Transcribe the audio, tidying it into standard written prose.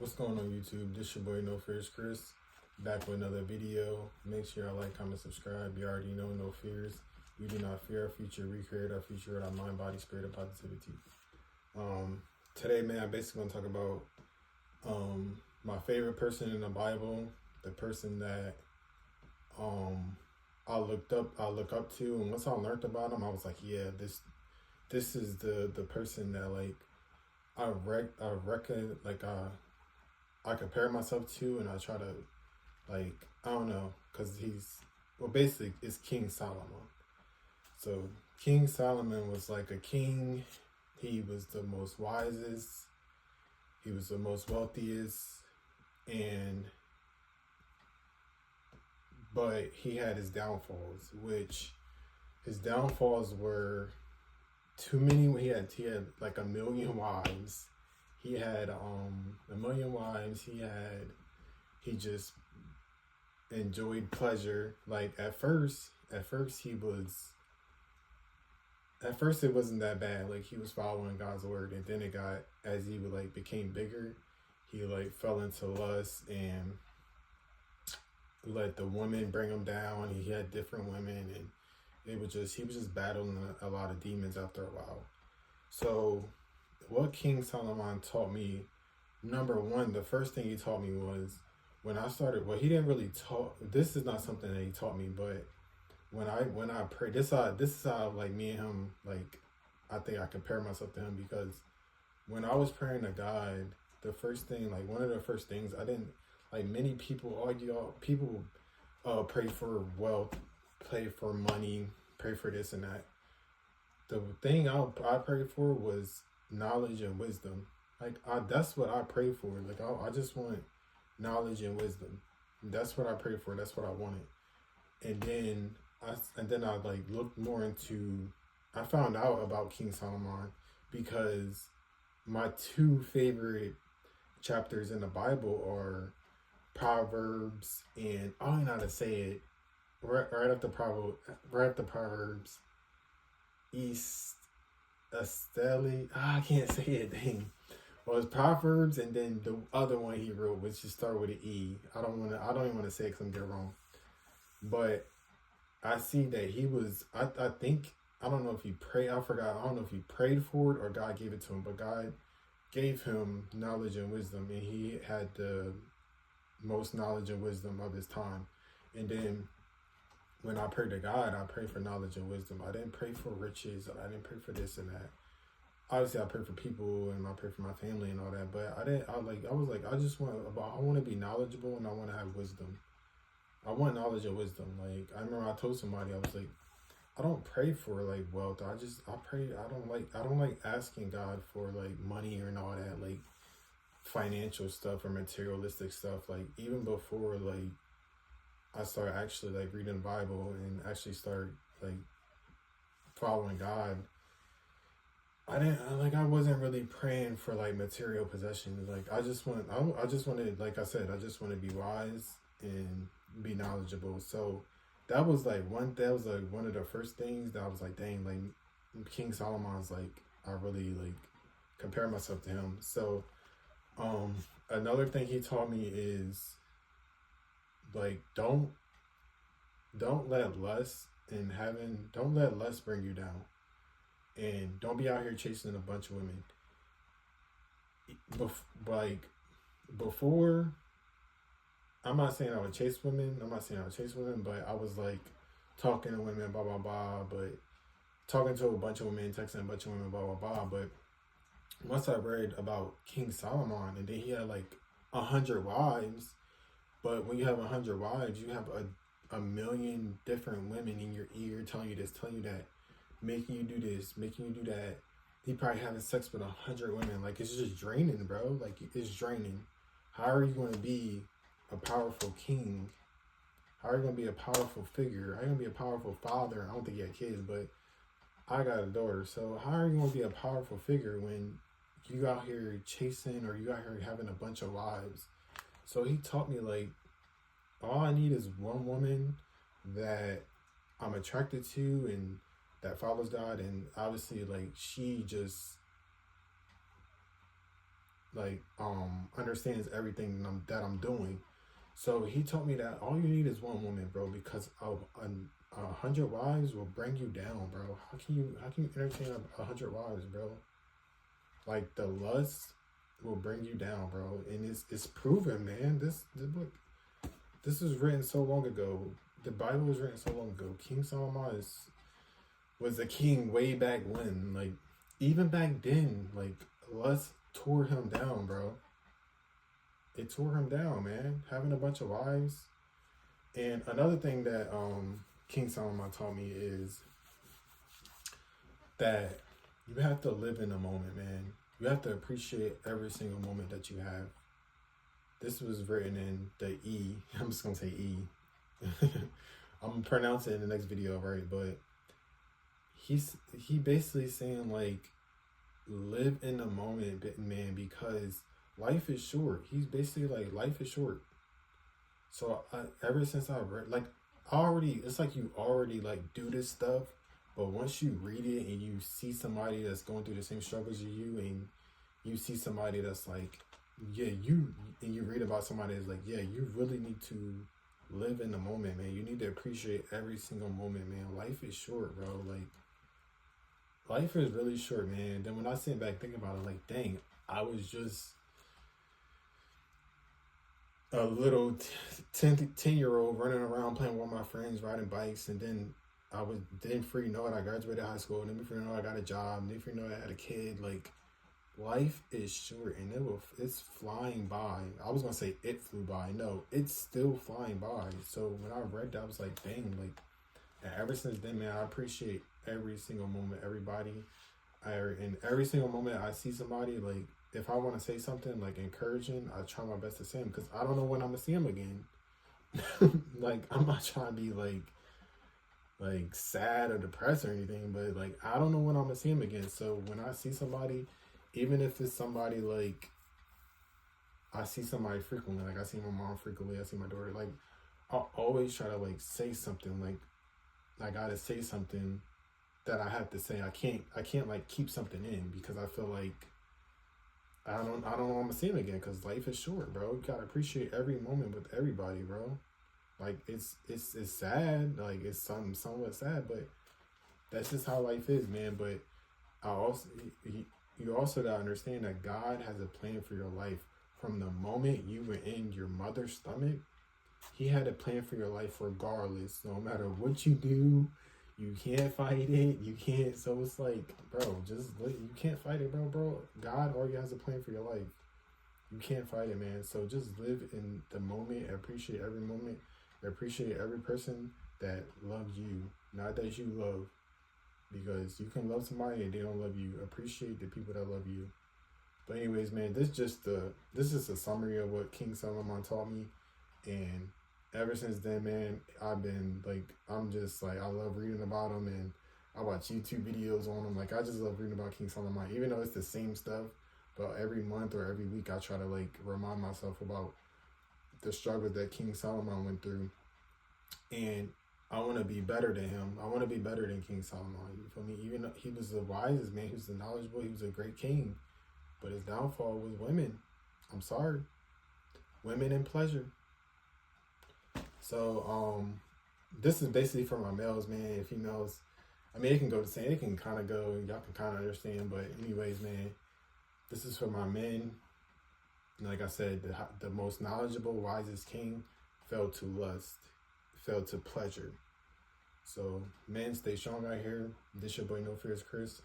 What's going on YouTube? This your boy No Fears Chris, back with another video. Make sure y'all like, comment, subscribe. You already know No Fears. We do not fear our future. We create our future with our mind, body, spirit, and positivity. Today, man, I'm basically gonna talk about my favorite person in the Bible, the person that I look up to, and once I learned about him, I was like, yeah, this is the person that like I compare myself to, and I try to, like, I don't know, because basically it's King Solomon. So King Solomon was like a king. He was the most wisest, he was the most wealthiest, but he had his downfalls, which his downfalls were too many. He had like a million wives. He had a million wives. He just enjoyed pleasure. Like at first it wasn't that bad. Like he was following God's word, and then it got, as he became bigger, he fell into lust and let the women bring him down. He had different women, and he was just battling a lot of demons after a while. So what King Solomon taught me, number one, the first thing he taught me was when I started, well, he didn't really talk, this is not something that he taught me, but when I pray, this is how like me and him, like, I think I compare myself to him, because when I was praying to God, the first thing, like one of the first things, I didn't, like many people pray for wealth, pray for money, pray for this and that. The thing I prayed for was knowledge and wisdom. Like that's what I prayed for. Like I just want knowledge and wisdom. That's what I prayed for. That's what I wanted. And then I like looked more into. I found out about King Solomon because my two favorite chapters in the Bible are Proverbs and I don't know how to say it. Right after Proverbs, East Esteli. I can't say it. Dang. Well, it's Proverbs, and then the other one he wrote, which just start with an E. I don't even want to say it because I'm get it wrong. But I see that he was. I think, I don't know if he prayed. I forgot. I don't know if he prayed for it or God gave it to him. But God gave him knowledge and wisdom, and he had the most knowledge and wisdom of his time. And then when I prayed to God, I prayed for knowledge and wisdom. I didn't pray for riches. I didn't pray for this and that. Obviously, I pray for people and I pray for my family and all that. But I want to be knowledgeable and I want to have wisdom. I want knowledge and wisdom. Like I remember I told somebody, I was like, I don't pray for like wealth. I pray. I don't like asking God for like money and all that, like financial stuff or materialistic stuff. Like even before like I started actually like reading the Bible and actually start like following God, I wasn't really praying for like material possessions. Like I just wanted, like I said, I just want to be wise and be knowledgeable. So that was like one of the first things that I was like, dang, like King Solomon's like, I really like compare myself to him. So another thing he taught me is like don't let lust bring you down, and don't be out here chasing a bunch of women. Before, I'm not saying I would chase women, but I was like talking to women, blah blah blah, but talking to a bunch of women, texting a bunch of women, blah blah blah. But once I read about King Solomon, and then he had like 100 wives. But when you have 100 wives, you have a million different women in your ear telling you this, telling you that, making you do this, making you do that. He probably having sex with 100 women. Like, it's just draining, bro. Like, it's draining. How are you going to be a powerful king? How are you going to be a powerful figure? How are you going to be a powerful father? I don't think he had kids, but I got a daughter. So how are you going to be a powerful figure when you out here chasing, or you out here having a bunch of wives? So he taught me, like, all I need is one woman that I'm attracted to and that follows God. And obviously, like, she just understands everything that I'm doing. So he told me that all you need is one woman, bro, because a hundred wives will bring you down, bro. How can you entertain a hundred wives, bro? Like the lust will bring you down, bro, and it's proven, man. This book, this was written so long ago. The Bible was written so long ago. King Solomon was a king way back when. Like even back then, like lust tore him down, bro. It tore him down, man. Having a bunch of wives. And another thing that King Solomon taught me is that you have to live in the moment, man. You have to appreciate every single moment that you have. This was written in the E. I'm just gonna say E. I'm gonna pronounce it in the next video, right? But he basically saying like, live in the moment, man, because life is short. He's basically like, life is short. So ever since I read, like, it's like you already like do this stuff, but once you read it and you see somebody that's going through the same struggles as you, and you see somebody that's like, yeah, and you read about somebody that's like, yeah, you really need to live in the moment, man. You need to appreciate every single moment, man. Life is short, bro. Like, life is really short, man. Then when I sit back thinking about it, like, dang, I was just a little 10-year-old running around playing with my friends, riding bikes, and then before you know it, I graduated high school, and then before you know it, I got a job, and then before you know it, I had a kid. Like, life is short, and it's flying by. I was gonna say it flew by. No, it's still flying by. So when I read that, I was like, dang, like, and ever since then, man, I appreciate every single moment, everybody. In every single moment I see somebody, like, if I want to say something like encouraging, I try my best to say them, because I don't know when I'm gonna see them again. Like, I'm not trying to be like sad or depressed or anything, but like, I don't know when I'm gonna see them again. So when I see somebody, even if it's somebody like, I see somebody frequently, like I see my mom frequently, I see my daughter, like, I'll always try to like say something, like I gotta say something that I have to say. I can't like keep something in, because I feel like I don't know I'm gonna see him again, because life is short, bro. You gotta appreciate every moment with everybody, bro. Like, it's sad, like it's somewhat sad, but that's just how life is, man. But you also gotta understand that God has a plan for your life. From the moment you were in your mother's stomach, he had a plan for your life regardless. No matter what you do, you can't fight it. You can't. So it's like, bro, you can't fight it, bro. God already has a plan for your life. You can't fight it, man. So just live in the moment. Appreciate every moment. Appreciate every person that loves you, not that you love. Because you can love somebody and they don't love you. Appreciate the people that love you. But anyways, man, this is a summary of what King Solomon taught me. And ever since then, man, I'm just like, I love reading about him, and I watch YouTube videos on him. Like, I just love reading about King Solomon, even though it's the same stuff. But every month or every week, I try to like remind myself about the struggles that King Solomon went through. And I want to be better than him. I want to be better than King Solomon. You feel me? Even though he was the wisest man, he was the knowledgeable, he was a great king. But his downfall was women. I'm sorry. Women and pleasure. So, this is basically for my males, man, and females. I mean, it can go the same. It can kind of go, y'all can kind of understand. But anyways, man, this is for my men. Like I said, the most knowledgeable, wisest king fell to lust, fell to pleasure. So, men, stay strong out here. This your boy No Fears Chris.